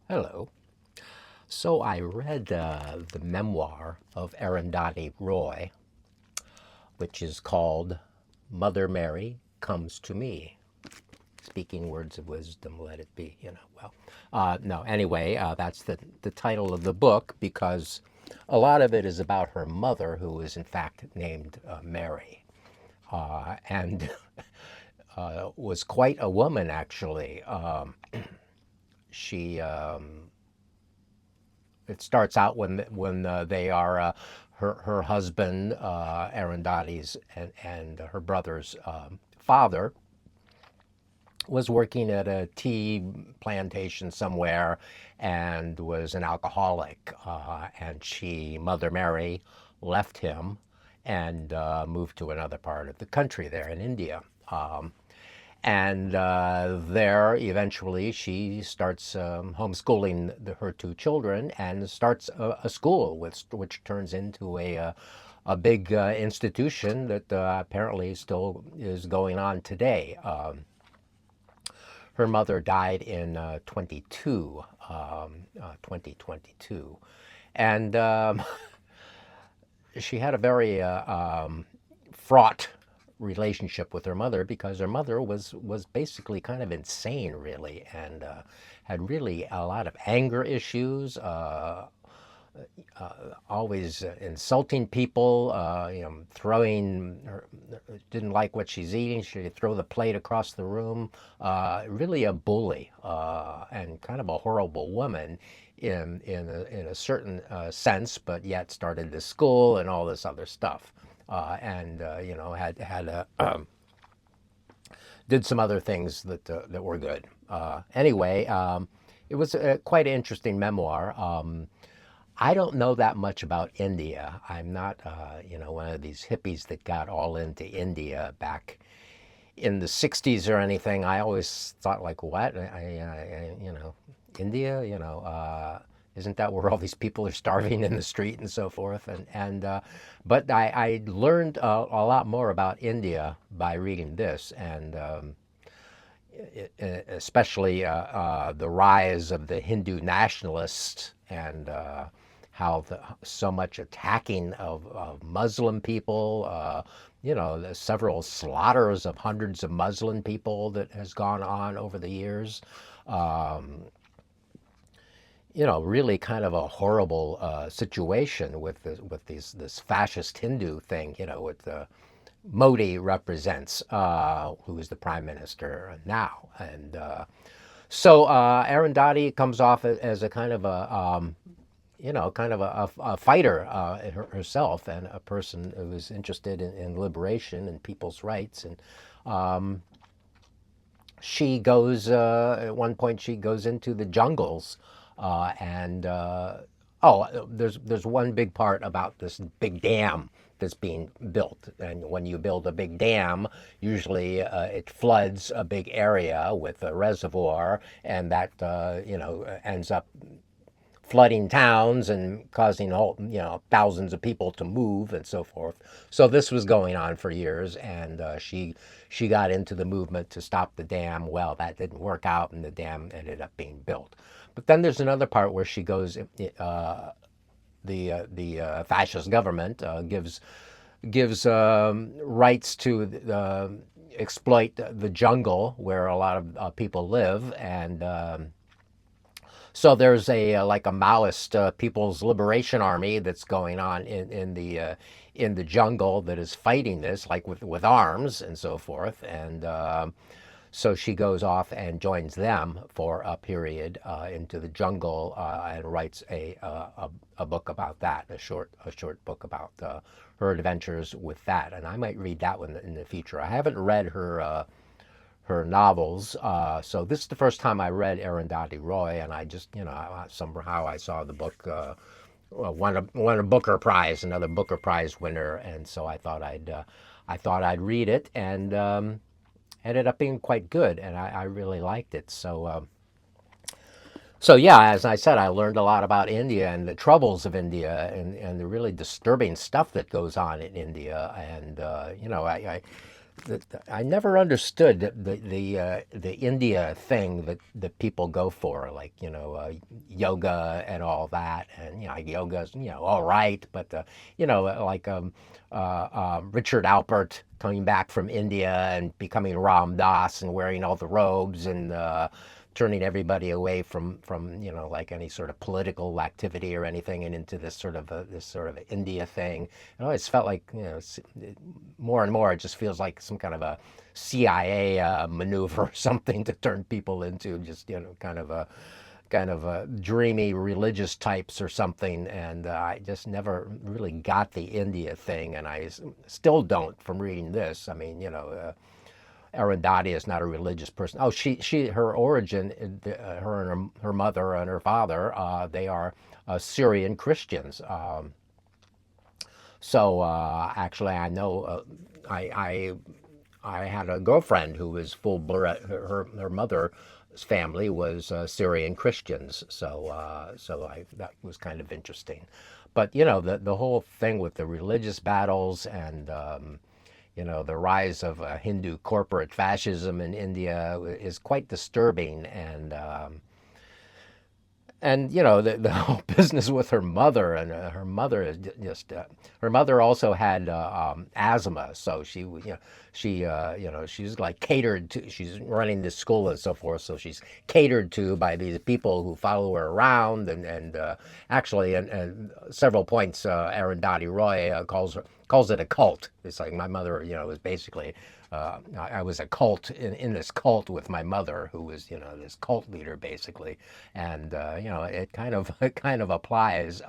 Hello. So I read the memoir of Arundhati Roy, which is called Mother Mary Comes to Me. Speaking words of wisdom, let it be, Well, no, anyway, that's the title of the book because a lot of it is about her mother, who is in fact named Mary, and was quite a woman, actually. She It starts out when they are her husband Arundhati's and her brother's father was working at a tea plantation somewhere and was an alcoholic, and Mother Mary, left him and moved to another part of the country there in India. And there, eventually, she starts homeschooling her two children and starts a school, which turns into a big institution that apparently still is going on today. Her mother died in 2022. And she had a very fraught relationship with her mother because her mother was basically kind of insane, really, and had really a lot of anger issues, always insulting people, throwing her, didn't like what she's eating, she'd throw the plate across the room. Really a bully, and kind of a horrible woman in a certain sense, but yet started this school and all this other stuff. And had did some other things that were good. Anyway, it was quite an interesting memoir. I don't know that much about India. I'm not, one of these hippies that got all into India back in the 60s or anything. I always thought, like, what? India, isn't that where all these people are starving in the street and so forth? But I learned a lot more about India by reading this, and especially the rise of the Hindu nationalists and how so much attacking of Muslim people, the several slaughters of hundreds of Muslim people that has gone on over the years. Um, really kind of a horrible situation with this fascist Hindu thing. With Modi represents, who is the prime minister now, and so Arundhati comes off as a kind of a fighter herself, and a person who is interested in liberation and people's rights. And um, she goes at one point she goes into the jungles, and there's one big part about this big dam that's being built. And when you build a big dam, usually it floods a big area with a reservoir, and that ends up flooding towns and causing thousands of people to move and so forth. So this was going on for years, and she got into the movement to stop the dam. Well, that didn't work out, and the dam ended up being built. But then there's another part where she goes. The fascist government gives rights to exploit the jungle where a lot of people live, and so there's like a Maoist People's Liberation Army that's going on in the jungle that is fighting this, like with arms and so forth. And so she goes off and joins them for a period into the jungle, and writes a book about that, a short book about her adventures with that. And I might read that one in the future. I haven't read her novels. So this is the first time I read Arundhati Roy, and I just, somehow I saw the book won a Booker Prize, another Booker Prize winner, and so I thought I'd read it, and ended up being quite good, and I really liked it. So yeah, as I said, I learned a lot about India and the troubles of India, and the really disturbing stuff that goes on in India, and I never understood the India thing that people go for, like yoga and all that, and yoga's all right, but like Richard Alpert coming back from India and becoming Ram Dass and wearing all the robes and turning everybody away from like any sort of political activity or anything and into this sort of India thing. It always felt like more and more it just feels like some kind of a CIA maneuver or something to turn people into just kind of a dreamy religious types or something, and I just never really got the India thing, and I still don't from reading this. I mean, Arundhati is not a religious person. Oh, her origin, her and her mother and her father, they are Syrian Christians. So actually, I know I had a girlfriend who was full blood. Her mother's family was Syrian Christians. So that was kind of interesting. But the whole thing with the religious battles and the rise of Hindu corporate fascism in India is quite disturbing, and the whole business with her mother, and her mother is just her mother also had asthma, so she's like catered to. She's running this school and so forth, so she's catered to by these people who follow her around, and actually, and several points, Arundhati Roy calls it a cult. It's like my mother, was basically. I was a cult in this cult with my mother, who was this cult leader basically, and it kind of applies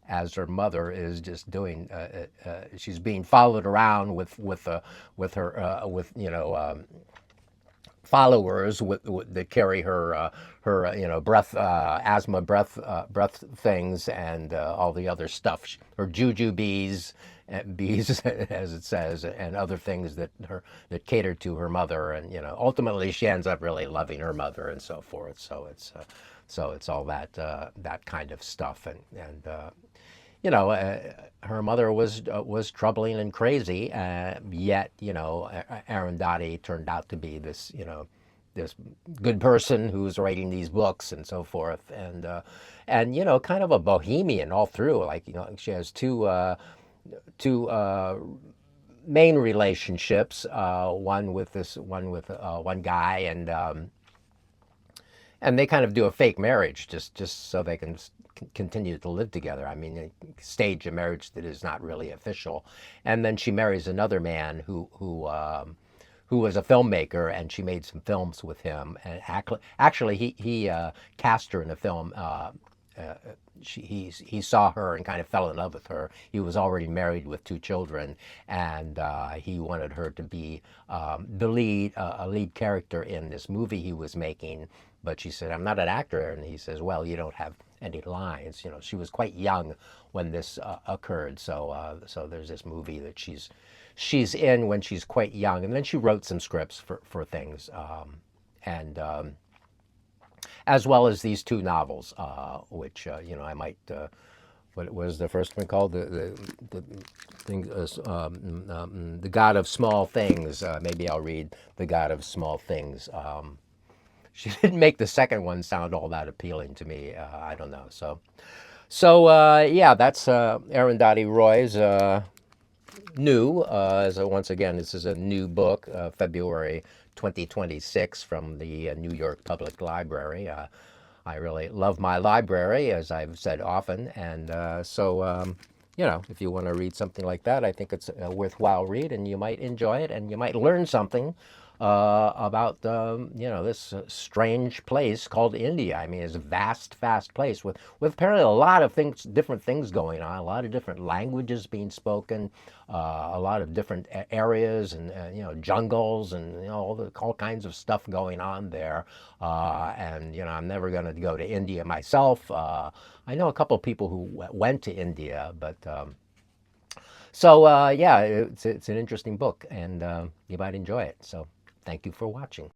as her mother is just doing. She's being followed around with her followers that carry her breath asthma breath things and all the other stuff. Her juju bees, as it says, and other things that cater to her mother, and ultimately she ends up really loving her mother and so forth. So it's all that kind of stuff, and her mother was troubling and crazy, yet Arundhati turned out to be this good person who's writing these books and so forth, and kind of a bohemian all through. Like she has two main relationships, one with one guy, and they kind of do a fake marriage just so they can continue to live together. I mean, they stage a marriage that is not really official, and then she marries another man who was a filmmaker, and she made some films with him. And actually, he cast her in a film. He saw her and kind of fell in love with her. He was already married with two children, and he wanted her to be the lead, a lead character in this movie he was making. But she said, "I'm not an actor," and he says, "Well, you don't have any lines." She was quite young when this occurred, so there's this movie that she's in when she's quite young, and then she wrote some scripts for things, and as well as these two novels, which I might. What was the first one called? The thing, the God of Small Things. Maybe I'll read The God of Small Things. She didn't make the second one sound all that appealing to me. I don't know. So yeah, that's Arundhati Roy's new. So once again, this is a new book, February 2026, from the New York Public Library. I really love my library, as I've said often, and if you want to read something like that, I think it's a worthwhile read, and you might enjoy it, and you might learn something about this strange place called India. I mean, it's a vast place with apparently a lot of different things going on, a lot of different languages being spoken, a lot of different areas, and jungles, and all kinds of stuff going on there. And I'm never going to go to India myself. I know a couple of people who went to India, but. Yeah, it's an interesting book, and you might enjoy it. So thank you for watching.